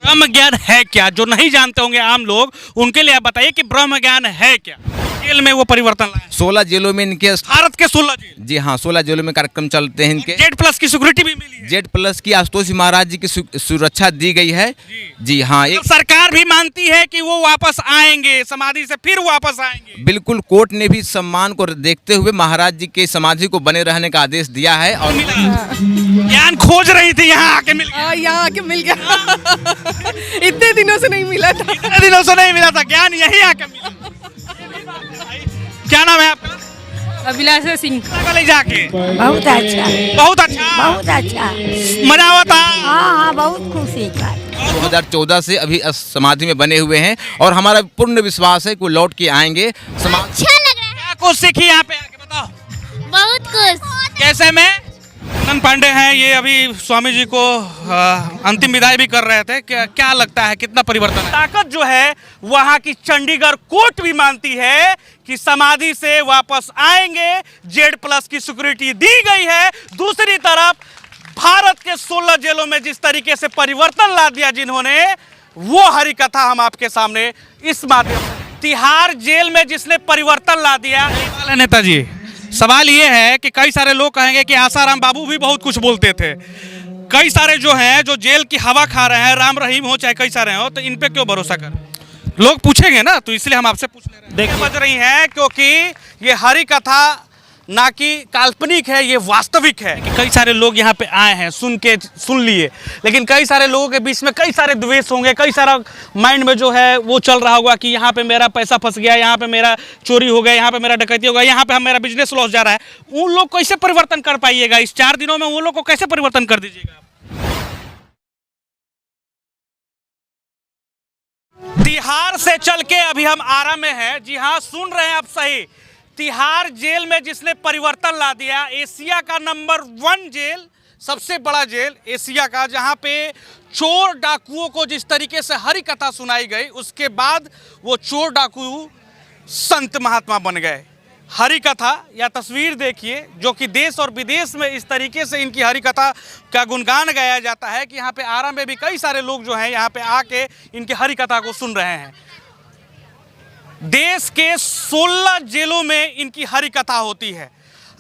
ब्रह्म ज्ञान है क्या? जो नहीं जानते होंगे आम लोग, उनके लिए आप बताइए कि ब्रह्म ज्ञान है क्या? जेल में वो परिवर्तन लाए 16 जेलों में इनके, भारत के 16 जेल। जी हाँ, 16 जेलों में कार्यक्रम चलते हैं इनके। जेड+ की सिक्योरिटी भी मिली है। जेड+ की आशुतोष जी महाराज जी की सुरक्षा दी गई है। जी हाँ, एक सरकार भी मानती है कि वो वापस आएंगे, समाधि से फिर वापस आएंगे। बिल्कुल, कोर्ट ने भी सम्मान को देखते हुए महाराज जी के समाधि को बने रहने का आदेश दिया है। और ज्ञान खोज रही थी, यहाँ आके मिल गया। यहाँ आके मिल गया। इतने दिनों से नहीं मिला था। इतने दिनों से नहीं मिला था, ज्ञान यहीं आके मिला। क्या नाम है आपका? अभिलाषा सिंह। ले जाके बहुत अच्छा, बहुत अच्छा, बहुत अच्छा। मजा होता। हाँ हाँ, बहुत खुशी का। 2014 से अभी समाधि में बने हुए हैं और हमारा पूर्ण विश्वास है कि वो लौट के आएंगे। समाधि अच्छा लग रहा है। क्या कुछ सीखी यहाँ पे आके बताओ? बहुत कुछ। कैसे में? नंदन पांडे हैं ये, अभी स्वामी जी को अंतिम विदाई भी कर रहे थे। क्या लगता है कितना परिवर्तन है? ताकत जो है वहाँ की चंडीगढ़ कोर्ट भी मानती है कि समाधि से वापस आएंगे, जेड+ की सिक्योरिटी दी गई है। दूसरी तरफ भारत के 16 जेलों में जिस तरीके से परिवर्तन ला दिया जिन्होंने, वो हरी कथा हम आपके सामने इस माध्यम से। तिहाड़ जेल में जिसने परिवर्तन ला दिया। नेताजी, सवाल ये है कि कई सारे लोग कहेंगे कि आसाराम बाबू भी बहुत कुछ बोलते थे। कई सारे जो हैं जो जेल की हवा खा रहे हैं, राम रहीम हो चाहे कई सारे हो, तो इन पे क्यों भरोसा करें? लोग पूछेंगे ना, तो इसलिए हम आपसे पूछ ले रहे हैं। बज रही हैं क्योंकि ये हरी कथा ना कि काल्पनिक है, ये वास्तविक है। कि कई सारे लोग यहाँ पे आए हैं, सुन लिए, लेकिन कई सारे लोगों के बीच में कई सारे द्वेष होंगे, कई सारा माइंड में जो है वो चल रहा होगा कि यहाँ पे मेरा पैसा फंस गया, यहाँ पे मेरा चोरी हो गया, यहाँ पे मेरा डकैती हो गया, यहाँ पे मेरा बिजनेस लॉस जा रहा है। उन लोग कैसे परिवर्तन कर पाइएगा? इस 4 दिनों में उन लोग को कैसे परिवर्तन कर दीजिएगा? तिहाड़ से चल के अभी हम आरा में हैं। जी हाँ, सुन रहे हैं आप सही। तिहाड़ जेल में जिसने परिवर्तन ला दिया, एशिया का नंबर 1 जेल, सबसे बड़ा जेल एशिया का, जहां पे चोर डाकुओं को जिस तरीके से हरी कथा सुनाई गई, उसके बाद वो चोर डाकू संत महात्मा बन गए। हरी कथा या तस्वीर देखिए, जो कि देश और विदेश में इस तरीके से इनकी हरी कथा का गुणगान गाया जाता है कि यहाँ पे आरा में भी कई सारे लोग जो हैं यहाँ पे आके इनकी हरी कथा को सुन रहे हैं। देश के 16 जेलों में इनकी हरी कथा होती है।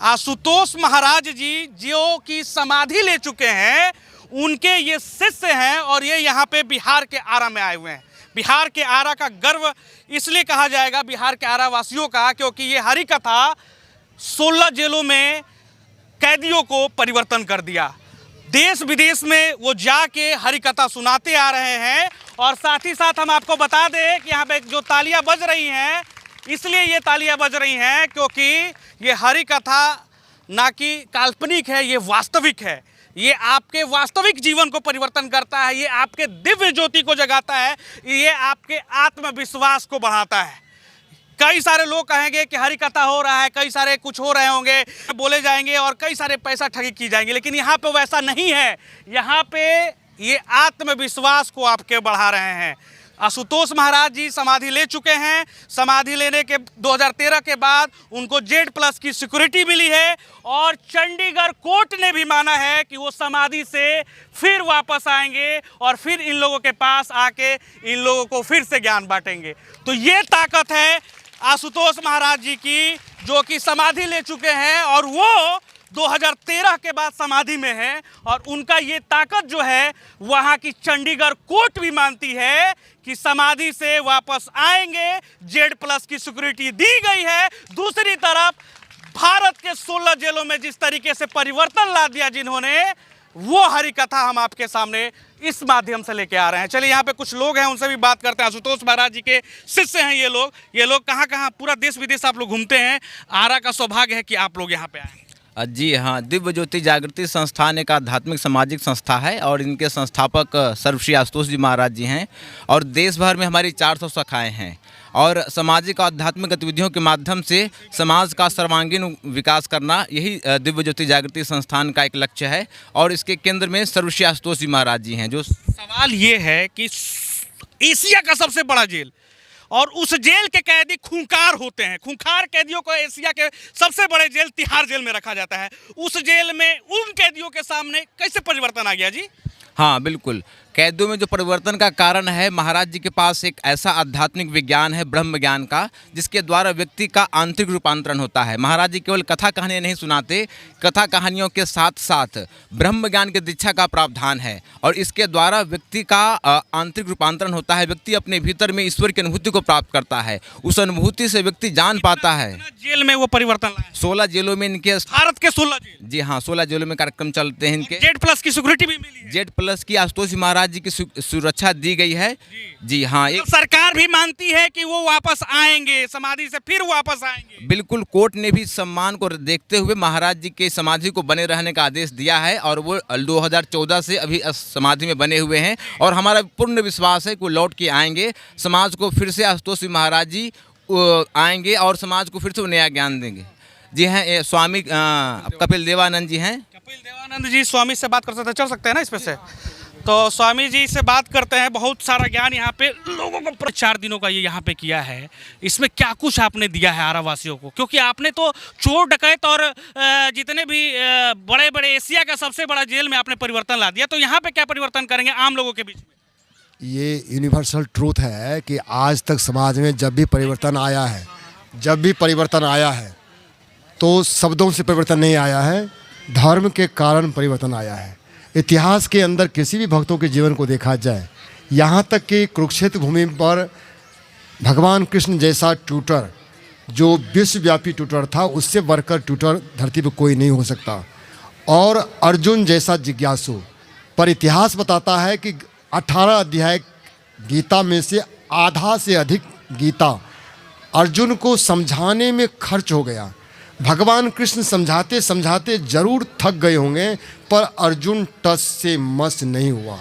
आशुतोष महाराज जी जो कि समाधि ले चुके हैं, उनके ये शिष्य हैं और ये यहाँ पे बिहार के आरा में आए हुए हैं। बिहार के आरा का गर्व इसलिए कहा जाएगा बिहार के आरा वासियों का, क्योंकि ये हरी कथा 16 जेलों में कैदियों को परिवर्तन कर दिया। देश विदेश में वो जाके हरी कथा सुनाते आ रहे हैं। और साथ ही साथ हम आपको बता दें कि यहाँ पे जो तालियां बज रही हैं, इसलिए ये तालियां बज रही हैं क्योंकि ये हरी कथा ना कि काल्पनिक है, ये वास्तविक है। ये आपके वास्तविक जीवन को परिवर्तन करता है, ये आपके दिव्य ज्योति को जगाता है, ये आपके आत्मविश्वास को बढ़ाता है। कई सारे लोग कहेंगे कि हरी कथा हो रहा है, कई सारे कुछ हो रहे होंगे, बोले जाएंगे और कई सारे पैसा ठगी की जाएंगी, लेकिन यहाँ पे वैसा नहीं है। यहाँ पे ये आत्मविश्वास को आपके बढ़ा रहे हैं। आशुतोष महाराज जी समाधि ले चुके हैं। समाधि लेने के 2013 के बाद उनको जेड+ की सिक्योरिटी मिली है और चंडीगढ़ कोर्ट ने भी माना है कि वो समाधि से फिर वापस आएंगे और फिर इन लोगों के पास आके इन लोगों को फिर से ज्ञान बांटेंगे। तो ये ताकत है आशुतोष महाराज जी की, जो कि समाधि ले चुके हैं और वो 2013 के बाद समाधि में है। और उनका ये ताकत जो है वहाँ की चंडीगढ़ कोर्ट भी मानती है कि समाधि से वापस आएंगे, जेड+ की सिक्योरिटी दी गई है। दूसरी तरफ भारत के 16 जेलों में जिस तरीके से परिवर्तन ला दिया जिन्होंने, वो हरी कथा हम आपके सामने इस माध्यम से लेके आ रहे हैं। चलिए, यहाँ पे कुछ लोग हैं, उनसे भी बात करते हैं। आशुतोष महाराज जी के शिष्य हैं ये लोग कहाँ पूरा देश विदेश आप लोग घूमते हैं। आरा का सौभाग्य है कि आप लोग यहाँ पे आए। जी हाँ, दिव्य ज्योति जागृति संस्थान एक आध्यात्मिक सामाजिक संस्था है और इनके संस्थापक सर्वश्री आशुतोष जी महाराज जी हैं। और देश भर में हमारी 400 शाखाएँ हैं और सामाजिक और आध्यात्मिक गतिविधियों के माध्यम से समाज का सर्वांगीण विकास करना, यही दिव्य ज्योति जागृति संस्थान का एक लक्ष्य है। और इसके केंद्र में सर्वश्री आशुतोष जी महाराज जी हैं। जो सवाल ये है कि एशिया का सबसे बड़ा जेल और उस जेल के कैदी खूंखार होते हैं। खूंखार कैदियों को एशिया के सबसे बड़े जेल तिहाड़ जेल में रखा जाता है। उस जेल में उन कैदियों के सामने कैसे परिवर्तन आ गया जी? हाँ बिल्कुल, कैदियों में जो परिवर्तन का कारण है, महाराज जी के पास एक ऐसा आध्यात्मिक विज्ञान है, ब्रह्म ज्ञान का, जिसके द्वारा व्यक्ति का आंतरिक रूपांतरण होता है। महाराज जी केवल कथा कहानियाँ नहीं सुनाते, कथा कहानियों के साथ साथ ब्रह्म ज्ञान की दीक्षा का प्रावधान है और इसके द्वारा व्यक्ति का आंतरिक रूपांतरण होता है। व्यक्ति अपने भीतर में ईश्वर की अनुभूति को प्राप्त करता है, उस अनुभूति से व्यक्ति जान पाता है। जेल में वो परिवर्तन लाए। 16 जेलों में इनके, भारत के 16 जेल। जी हाँ, 16 जेलों में कार्यक्रम चलते हैं इनके। Z+ की सिक्योरिटी भी मिली है। Z+ की आशुतोष जी महाराज जी की सुरक्षा दी गई है। जी हाँ, तो सरकार भी मानती है कि वो वापस आएंगे, समाधि से फिर वापस आएंगे। बिल्कुल, कोर्ट ने भी सम्मान को देखते हुए महाराज जी के समाधि को बने रहने का आदेश दिया है और वो 2014 से अभी समाधि में बने हुए हैं और हमारा पूर्ण विश्वास है कि वो लौट के आएंगे। समाज को फिर से आशुतोष जी महाराज जी आएंगे और समाज को फिर से नया ज्ञान देंगे। जी हैं, ये स्वामी कपिल देवानंद जी हैं। कपिल देवानंद जी स्वामी से बात कर सकते हैं, चल सकते हैं ना इसमें से। तो स्वामी जी से बात करते हैं। बहुत सारा ज्ञान यहाँ पे लोगों को 4 दिनों का ये यहाँ पे किया है। इसमें क्या कुछ आपने दिया है आरा वासियों को? क्योंकि आपने तो चोर डकैत और जितने भी बड़े बड़े एशिया का सबसे बड़ा जेल में आपने परिवर्तन ला दिया, तो यहाँ पे क्या परिवर्तन करेंगे आम लोगों के बीच में? ये यूनिवर्सल ट्रूथ है कि आज तक समाज में जब भी परिवर्तन आया है तो शब्दों से परिवर्तन नहीं आया है, धर्म के कारण परिवर्तन आया है। इतिहास के अंदर किसी भी भक्तों के जीवन को देखा जाए, यहाँ तक कि कुरुक्षेत्र भूमि पर भगवान कृष्ण जैसा ट्यूटर, जो विश्वव्यापी ट्यूटर था, उससे बढ़कर ट्यूटर धरती पर कोई नहीं हो सकता। और अर्जुन जैसा जिज्ञासु, पर इतिहास बताता है कि 18 अध्याय गीता में से आधा से अधिक गीता अर्जुन को समझाने में खर्च हो गया। भगवान कृष्ण समझाते समझाते जरूर थक गए होंगे, पर अर्जुन टस से मस नहीं हुआ।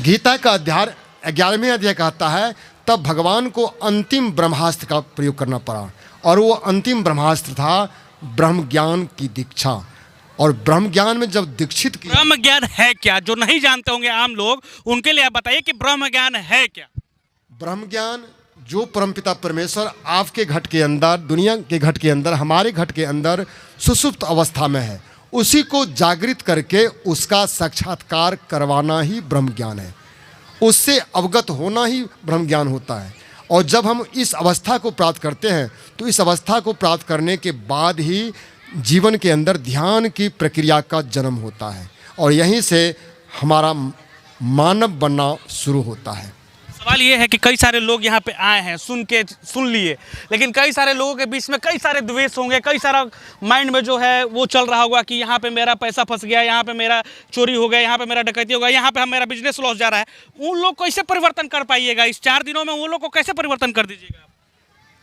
गीता का अध्याय 11वें अध्याय कहता है, तब भगवान को अंतिम ब्रह्मास्त्र का प्रयोग करना पड़ा और वो अंतिम ब्रह्मास्त्र था ब्रह्म ज्ञान की दीक्षा। और ब्रह्म ज्ञान में जब दीक्षित किया। ब्रह्म ज्ञान है क्या? जो नहीं जानते होंगे आम लोग, उनके लिए आप बताइए कि ब्रह्म ज्ञान है क्या? ब्रह्म ज्ञान जो परमपिता परमेश्वर आपके घट के अंदर, दुनिया के घट के अंदर, हमारे घट के अंदर सुसुप्त अवस्था में है, उसी को जागृत करके उसका साक्षात्कार करवाना ही ब्रह्म ज्ञान है। उससे अवगत होना ही ब्रह्म ज्ञान होता है। और जब हम इस अवस्था को प्राप्त करते हैं तो इस अवस्था को प्राप्त करने के बाद ही जीवन के अंदर ध्यान की प्रक्रिया का जन्म होता है और यहीं से हमारा मानव बनना शुरू होता है। सवाल ये है कि कई सारे लोग यहाँ पे आए हैं, सुन लिए, लेकिन कई सारे लोगों के बीच में कई सारे द्वेष होंगे, कई सारा माइंड में जो है वो चल रहा होगा कि यहाँ पे मेरा पैसा फंस गया, यहाँ पे मेरा चोरी हो गया, यहाँ पे मेरा डकैती हो गया, यहाँ पे मेरा बिजनेस लॉस जा रहा है। उन लोग कैसे परिवर्तन कर पाइएगा? इस 4 दिनों में उन लोग को कैसे परिवर्तन कर दीजिएगा?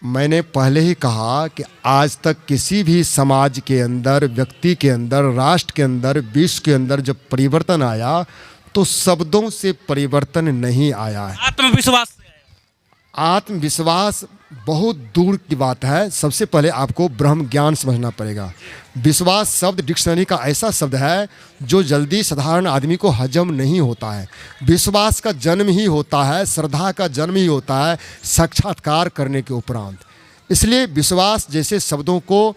मैंने पहले ही कहा कि आज तक किसी भी समाज के अंदर, व्यक्ति के अंदर, राष्ट्र के अंदर, विश्व के अंदर जब परिवर्तन आया तो शब्दों से परिवर्तन नहीं आया है, आत्मविश्वास से आया। आत्मविश्वास बहुत दूर की बात है। सबसे पहले आपको ब्रह्म ज्ञान समझना पड़ेगा। विश्वास शब्द डिक्शनरी का ऐसा शब्द है जो जल्दी साधारण आदमी को हजम नहीं होता है। विश्वास का जन्म ही होता है, श्रद्धा का जन्म ही होता है साक्षात्कार करने के उपरांत। इसलिए विश्वास जैसे शब्दों को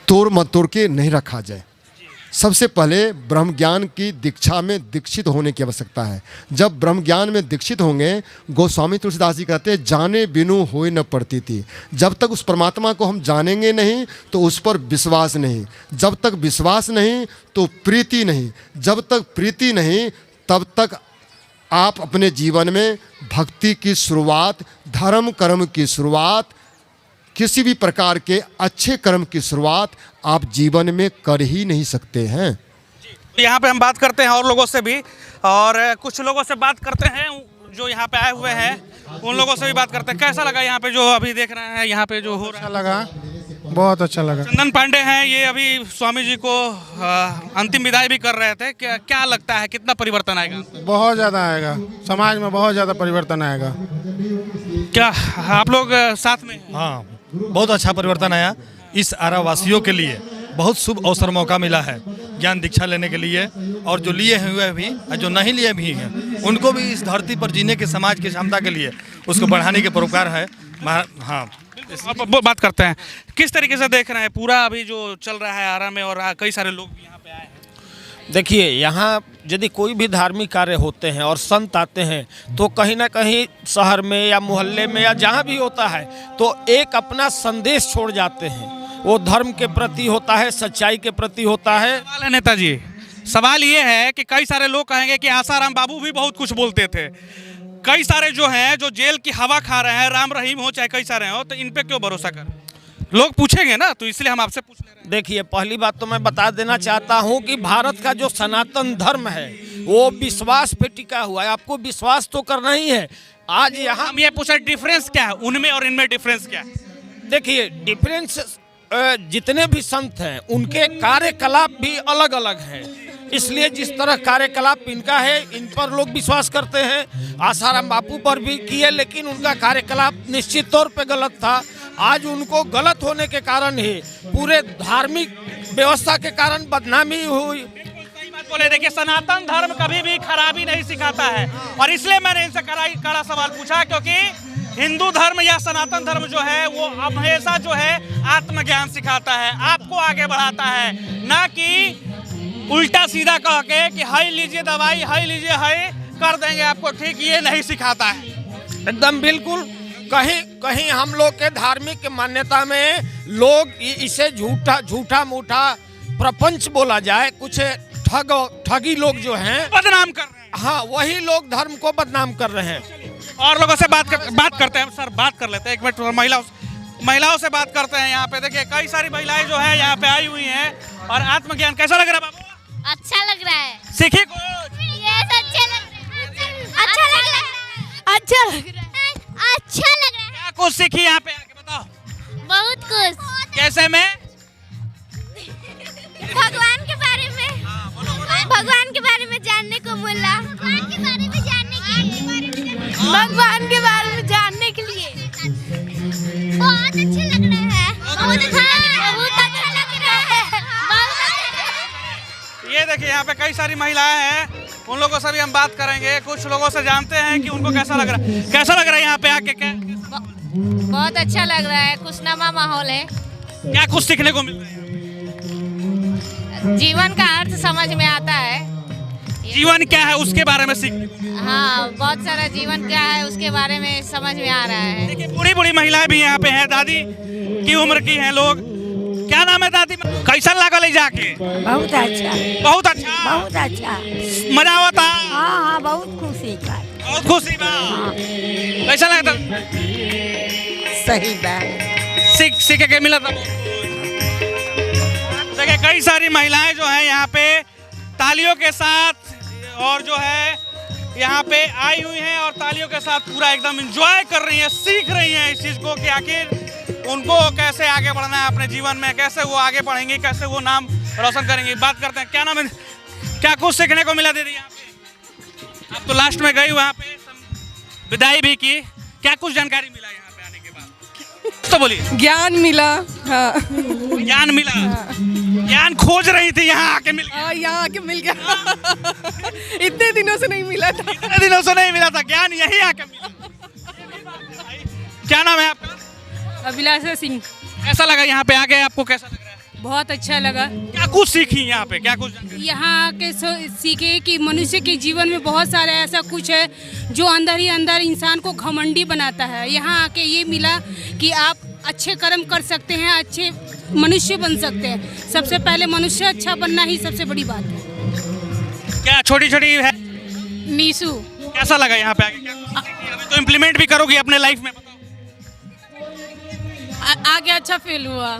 तोड़ मटोड़ के नहीं रखा जाए। सबसे पहले ब्रह्म ज्ञान की दीक्षा में दीक्षित होने की आवश्यकता है। जब ब्रह्म ज्ञान में दीक्षित होंगे, गोस्वामी तुलसीदास जी कहते हैं, जाने बिनु होय न पड़ती थी। जब तक उस परमात्मा को हम जानेंगे नहीं तो उस पर विश्वास नहीं, जब तक विश्वास नहीं तो प्रीति नहीं, जब तक प्रीति नहीं तब तक आप अपने जीवन में भक्ति की शुरुआत, धर्म कर्म की शुरुआत, किसी भी प्रकार के अच्छे कर्म की शुरुआत आप जीवन में कर ही नहीं सकते हैं। यहाँ पे हम बात करते हैं और लोगों से भी, और कुछ लोगों से बात करते हैं जो यहाँ पे आए हुए हैं, उन लोगों से भी बात करते हैं। कैसा लगा यहाँ पे जो अभी देख रहे हैं, यहाँ पे जो हो रहा है? लगा, बहुत अच्छा लगा। चंदन पांडे हैं, ये अभी स्वामी जी को अंतिम विदाई भी कर रहे थे। क्या लगता है कितना परिवर्तन आएगा? बहुत ज़्यादा आएगा, समाज में बहुत ज़्यादा परिवर्तन आएगा। क्या आप लोग साथ में? हाँ, बहुत अच्छा परिवर्तन आया। इस आरावासियों के लिए बहुत शुभ अवसर मौका मिला है ज्ञान दीक्षा लेने के लिए, और जो लिए हुए भी और जो नहीं लिए भी हैं उनको भी इस धरती पर जीने के समाज की क्षमता के लिए उसको बढ़ाने के परोपकार है। हाँ, अब बात करते हैं, किस तरीके से देख रहे हैं पूरा अभी जो चल रहा है आरा में, और कई सारे लोग भी यहाँ पे आए हैं? देखिए, यहाँ यदि कोई भी धार्मिक कार्य होते हैं और संत आते हैं तो कहीं ना कहीं शहर में या मोहल्ले में या जहाँ भी होता है तो एक अपना संदेश छोड़ जाते हैं। वो धर्म के प्रति होता है, सच्चाई के प्रति होता है। सवाल है नेताजी, सवाल ये है कि कई सारे लोग कहेंगे कि आसाराम बाबू भी बहुत कुछ बोलते थे, कई सारे जो हैं जो जेल की हवा खा रहे हैं, राम रहीम हो चाहे कई सारे हो, तो इन पे क्यों भरोसा करें? लोग पूछेंगे ना, तो इसलिए हम आपसे पूछ ले रहे हैं। देखिए, पहली बात तो मैं बता देना चाहता हूँ कि भारत का जो सनातन धर्म है वो विश्वास पे टिका हुआ है। आपको विश्वास तो करना ही है। आज यहाँ हम ये पूछा डिफरेंस क्या है उनमें और इनमें, डिफरेंस क्या है? देखिए, डिफरेंस जितने भी संत हैं उनके कार्यकलाप भी अलग अलग हैं, इसलिए जिस तरह कार्यकलाप इनका है इन पर लोग विश्वास करते हैं। आसाराम बापू पर भी किए, लेकिन उनका कार्यकलाप निश्चित तौर पे गलत था। आज उनको गलत होने के कारण ही पूरे धार्मिक व्यवस्था के कारण बदनामी हुई। सही बात बोले। देखिए, सनातन धर्म कभी भी खराबी नहीं सिखाता है, और इसलिए मैंने इनसे कड़ा सवाल पूछा, क्योंकि हिंदू धर्म या सनातन धर्म जो है वो हमेशा जो है आत्मज्ञान सिखाता है, आपको आगे बढ़ाता है, ना कि उल्टा सीधा कह के कि हाई लीजिए दवाई, हाई लीजिए हाई कर देंगे आपको ठीक, ये नहीं सिखाता है। एकदम बिल्कुल। कहीं कहीं हम लोग के धार्मिक मान्यता में लोग इसे झूठा मूठा प्रपंच बोला जाए, कुछ ठगी लोग जो हैं बदनाम कर रहे हैं। हाँ, वही लोग धर्म को बदनाम कर रहे हैं। और लोगों से बात करते हैं सर, बात कर लेते हैं एक मिनट। महिलाओं से बात करते हैं। यहाँ पे देखिए कई सारी महिलाएं जो है यहाँ पे आई हुई हैं, और आत्मज्ञान कैसा लग रहा है बाबू? अच्छा लग रहा है। सीखी कुछ? यस, अच्छा लग रहा है। अच्छा लग रहा है। अच्छा लग रहा है। अच्छा लग रहा है। क्या कुछ सीखी यहाँ पे आके बताओ? बहुत कुछ। कैसे में? भगवान के बारे में, भगवान के बारे में जानने को मिला। भगवान के बारे में जानने के लिए, भगवान के बारे में जानने के लिए बहुत अच्छा लग रहा है। बहुत अच्छा लग रहा है। ये देखिए यहाँ पे कई सारी महिलाएं हैं, उन लोगों से भी हम बात करेंगे। कुछ लोगों से जानते हैं कि उनको कैसा लग रहा है। कैसा लग रहा है यहाँ पे आके? क्या बहुत अच्छा लग रहा है, खुशनुमा माहौल है। क्या कुछ सीखने को मिल रहा है? जीवन का अर्थ समझ में आता है। जीवन क्या है उसके बारे में सीखने को। हाँ, बहुत सारा जीवन क्या है उसके बारे में समझ में आ रहा है। देखिए बूढ़ी बूढ़ी महिलाएं भी यहाँ पे हैं, दादी की उम्र की हैं लोग। क्या नाम है दादी? कैसा लगा ले जाके? बहुत अच्छा, बहुत अच्छा। बहुत अच्छा। मजा होता? हाँ हाँ, बहुत खुशी का। बहुत खुशी बा। कैसा लगता? सही बात। सीख के मिला था। देखिए कई सारी महिलाएं जो हैं यहाँ पे तालियों के साथ और जो है यहाँ पे आई हुई हैं, और तालियों के साथ पूरा एकदम एंजॉय कर रही हैं, सीख रही हैं इस चीज़ को कि आखिर उनको कैसे आगे बढ़ना है अपने जीवन में, कैसे वो आगे बढ़ेंगी, कैसे वो नाम रोशन करेंगी। बात करते हैं, क्या नाम है? क्या कुछ सीखने को मिला दीदी यहाँ पे? आप तो लास्ट में गई वहाँ पे विदाई भी की, क्या कुछ जानकारी मिला यहाँ पे आने के बाद? तो बोलिए। ज्ञान मिला। हाँ, ज्ञान मिला। ज्ञान खोज रही थी, यहाँ आके मिल गया। यहाँ आके मिल गया। इतने दिनों से नहीं मिला था। इतने दिनों से नहीं मिला था, ज्ञान यही आके मिला। क्या नाम है आपका? अभिलाषा सिंह। कैसा लगा यहाँ पे आके? आपको कैसा लग रहा है? बहुत अच्छा लगा। क्या कुछ सीखी यहाँ पे? क्या कुछ यहाँ आके सीखे कि मनुष्य के जीवन में बहुत सारा ऐसा कुछ है जो अंदर ही अंदर इंसान को घमंडी बनाता है। यहाँ आके ये मिला कि आप अच्छे कर्म कर सकते हैं, अच्छे मनुष्य बन सकते हैं। सबसे पहले मनुष्य अच्छा बनना ही सबसे बड़ी बात है। क्या छोटी छोटी है? नीसू। कैसा लगा यहाँ पे आके? क्या कुछ सीखी? अभी तो इम्प्लीमेंट भी करोगी अपने लाइफ में, बताओ। आगे अच्छा फील हुआ।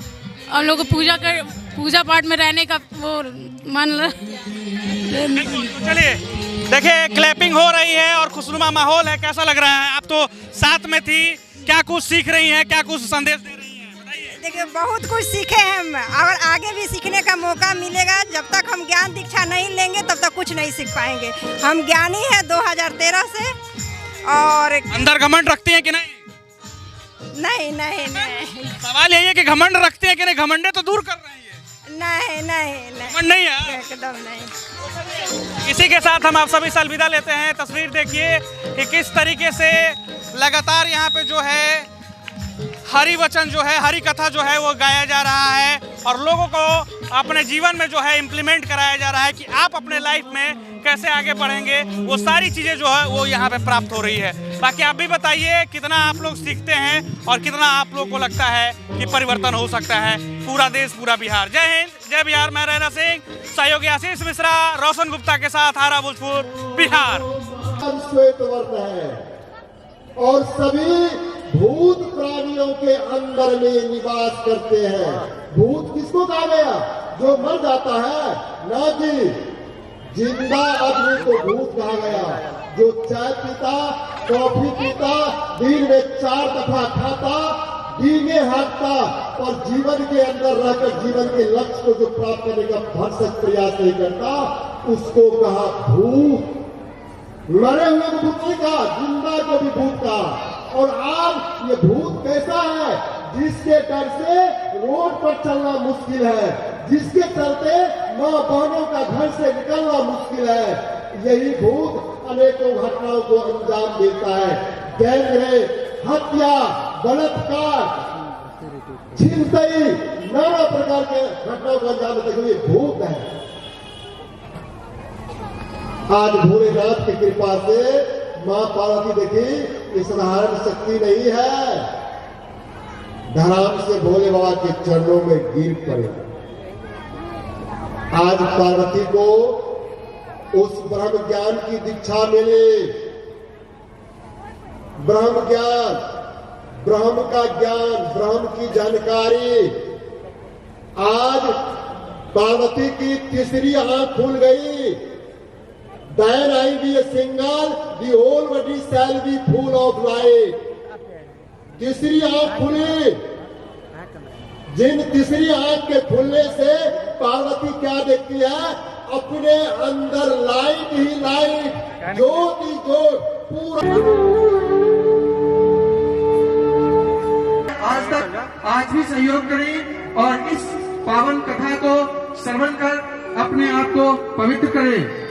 हम लोग को पूजा पाठ में रहने का वो मन। चलिए देखिए क्लैपिंग हो रही है और खुशनुमा माहौल है। कैसा लग रहा है? आप तो साथ में थी, क्या कुछ सीख रही हैं, क्या कुछ संदेश दे रही हैं, बताइए। देखिए बहुत कुछ सीखे हम, और आगे भी सीखने का मौका मिलेगा। जब तक हम ज्ञान दीक्षा नहीं लेंगे तब तक कुछ नहीं सीख पाएंगे। हम ज्ञानी हैं 2013 से। और अंदर घमंड रखती हैं कि नहीं? नहीं नहीं नहीं, सवाल यही है कि घमंड रखते हैं कि नहीं? घमंडे तो दूर कर रहे हैं ये। नहीं नहीं नहीं, घमंड नहीं है, एकदम नहीं। इसी के साथ हम आप सभी से अलविदा लेते हैं। तस्वीर देखिए कि किस तरीके से लगातार यहाँ पे जो है हरि वचन जो है, हरि कथा जो है वो गाया जा रहा है और लोगों को अपने जीवन में जो है इम्प्लीमेंट कराया जा रहा है कि आप अपने लाइफ में कैसे आगे बढ़ेंगे। वो सारी चीज़ें जो है वो यहाँ पे प्राप्त हो रही है। बाकी आप भी बताइए कितना आप लोग सीखते हैं और कितना आप लोग को लगता है कि परिवर्तन हो सकता है पूरा देश, पूरा बिहार। जय हिंद, जय बिहार। मैं रैना सिंह, सहयोगी आशीष मिश्रा, रोशन गुप्ता के साथ आरा भोजपुर, बिहार। श्वेत वर्ण है और सभी भूत प्राणियों के अंदर में निवास करते हैं। भूत किसको कहा गया? जो मर जाता है, ना कि जिंदा आदमी को भूत कहा गया। जो चाय पीता, कॉफी पीता, दिन में 4 दफा खाता, डींगे हाँकता और जीवन के अंदर रहकर जीवन के लक्ष्य को जो प्राप्त करने का भरसक प्रयास नहीं करता, उसको कहा भूत। मरे हुए को भूत नहीं कहा, जिंदा को भी भूत कहा। और आज ये भूत कैसा है? जिसके डर से रोड पर चलना मुश्किल है, जिसके चलते माँ बहनों का घर से निकलना मुश्किल है। यही भूत अनेकों घटनाओं को अंजाम देता है। गैंगरेप, हत्या, बलात्कार, छिनतई, नाना प्रकार के घटनाओं को अंजाम देते हुए भूत है। आज भोलेनाथ की कृपा से माँ पार्वती देखी साधारण शक्ति नहीं है, धड़ाम से भोले बाबा के चरणों में गिर पड़े। आज पार्वती को उस ब्रह्म ज्ञान की दीक्षा मिली। ब्रह्म ज्ञान, ब्रह्म का ज्ञान, ब्रह्म की जानकारी। आज पार्वती की तीसरी आंख खुल गई। Then I be a single, the whole body shall be full of light. तीसरी आंख खुली। जिन तीसरी आंख के खुलने से पार्वती क्या देखती है? अपने अंदर लाइट ही लाइट, ज्योत ही ज्योत, पूरा। आज भी सहयोग करें और इस पावन कथा को श्रवण कर अपने आप को पवित्र करें।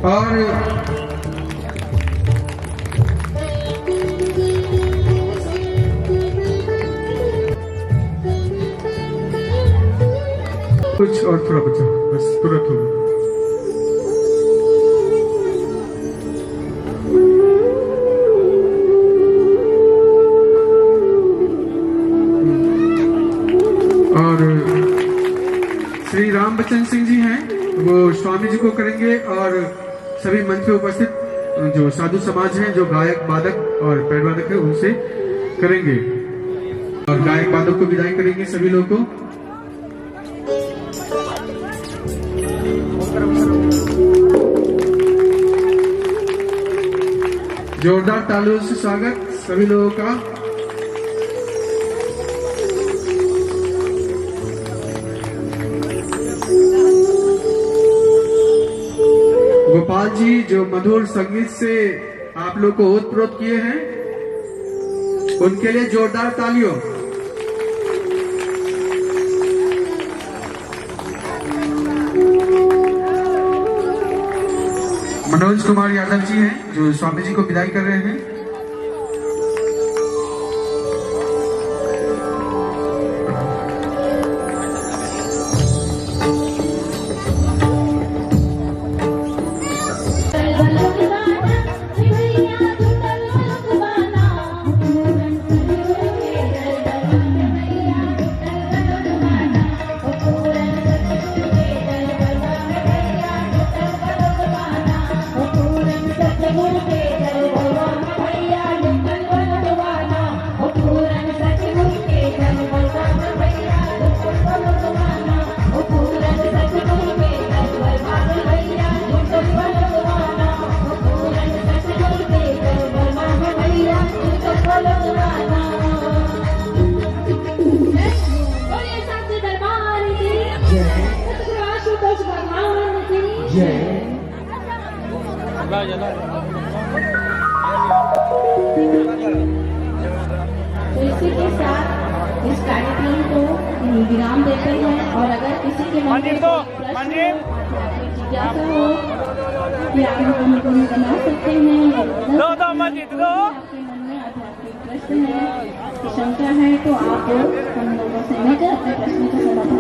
और कुछ और थोड़ा बचा, बस तुरंत होगा। और श्री राम बच्चन सिंह जी हैं, वो स्वामी जी को करेंगे और सभी मंच पे उपस्थित जो साधु समाज हैं, जो गायक वादक और पैड वादक है, उनसे करेंगे और गायक वादक को विदाई करेंगे सभी लोग को। जोरदार तालियों से स्वागत सभी लोगों का। गोपाल जी जो मधुर संगीत से आप लोग को ओतप्रोत किए हैं, उनके लिए जोरदार तालियों। मनोज कुमार यादव जी हैं जो स्वामी जी को विदाई कर रहे हैं। इसी के साथ इस कार्यक्रम को विराम देते हैं और अगर किसी के मन में आध्यात्मिक जिज्ञासा हो या आप हमको बना सकते हैं आपके मन में आध्यात्मिक प्रश्न है शंका है तो आप हम लोगों से मिलकर अपने प्रश्न का समाधान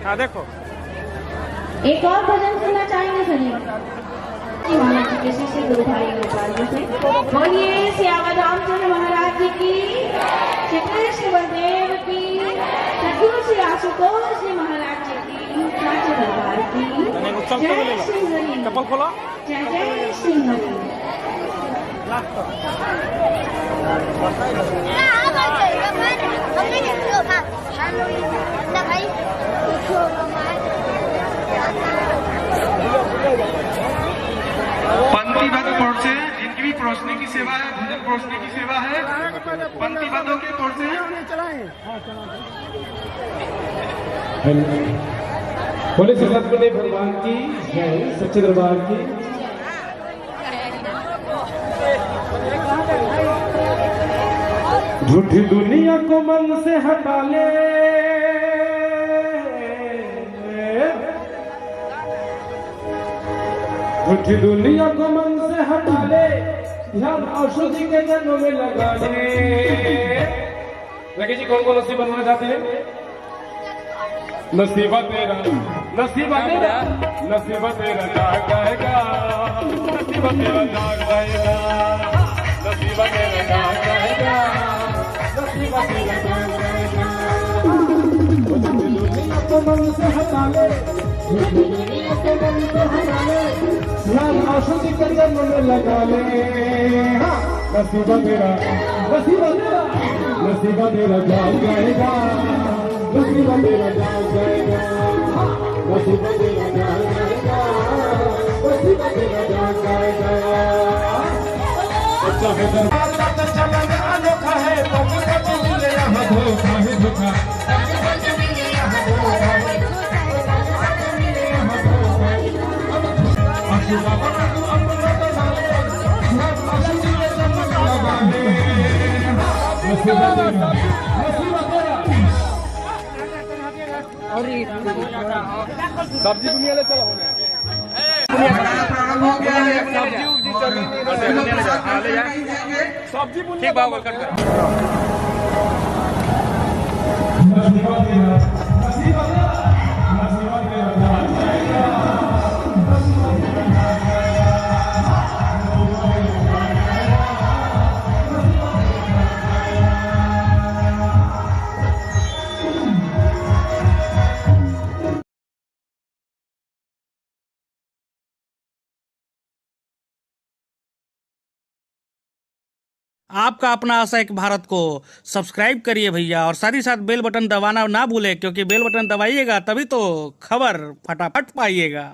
हाँ देखो एक और भजन सुनना चाहेंगे सर महाराज जी के शिष्य गुरु भाई गोपाल जी से बोलिए श्याम रामचंद्र महाराज जी की श्री कृष्ण बलदेव की सद्गुरु श्री आशुतोष जी महाराज जी की साचे दरबार की जय श्री हरि जय जय श्री हरि पंक्तिबद्ध पहुंचे जिनकी भी परोसने की सेवा है, भोजन परोसने की सेवा है, पंक्तिबद्ध होकर पहुंचे। बोले सतगुरुदेव भगवान की जय, सच्चे दरबार की। झूठी दुनिया को मन से हटा ले, झूठी दुनिया को मन से हटा ले, ध्यान औषधि के जन्म में लगा ले। लगे जी कौन कौन नसीब बनवाना चाहते हैं? नसीबा तेरा, नसीबा तेरा, नसीबा तेरा जाग जाएगा, नसीबा तेरा जाग जाएगा, नसीबा तेरा जाग जाएगा, नसीबा तेरा जाग जाएगा। दुनिया को मन से हटा ले, दुनिया को मन से हटा ले, ध्यान औषधि के जन्म में लगा ले। नसीबा तेरा, नसीबा तेरा, नसीबा तेरा जाग जाएगा, नसीबा तेरा जाग जाएगा, नसीबा तेरा जाग जाएगा, नसीबा तेरा जाग जाएगा। अच्छा है दरबार चलन अनोखा है, मिले यहाँ धोखा है धोखा, मिले यहाँ धोखा है सब्जी दुनिया ले चलो प्रारंभ हो गया है। सब्जी ठीक बाबा कट कर आपका अपना आशा एक भारत को सब्सक्राइब करिए भैया, और साथ ही साथ बेल बटन दबाना ना भूलें, क्योंकि बेल बटन दबाइएगा तभी तो खबर फटाफट पाइएगा।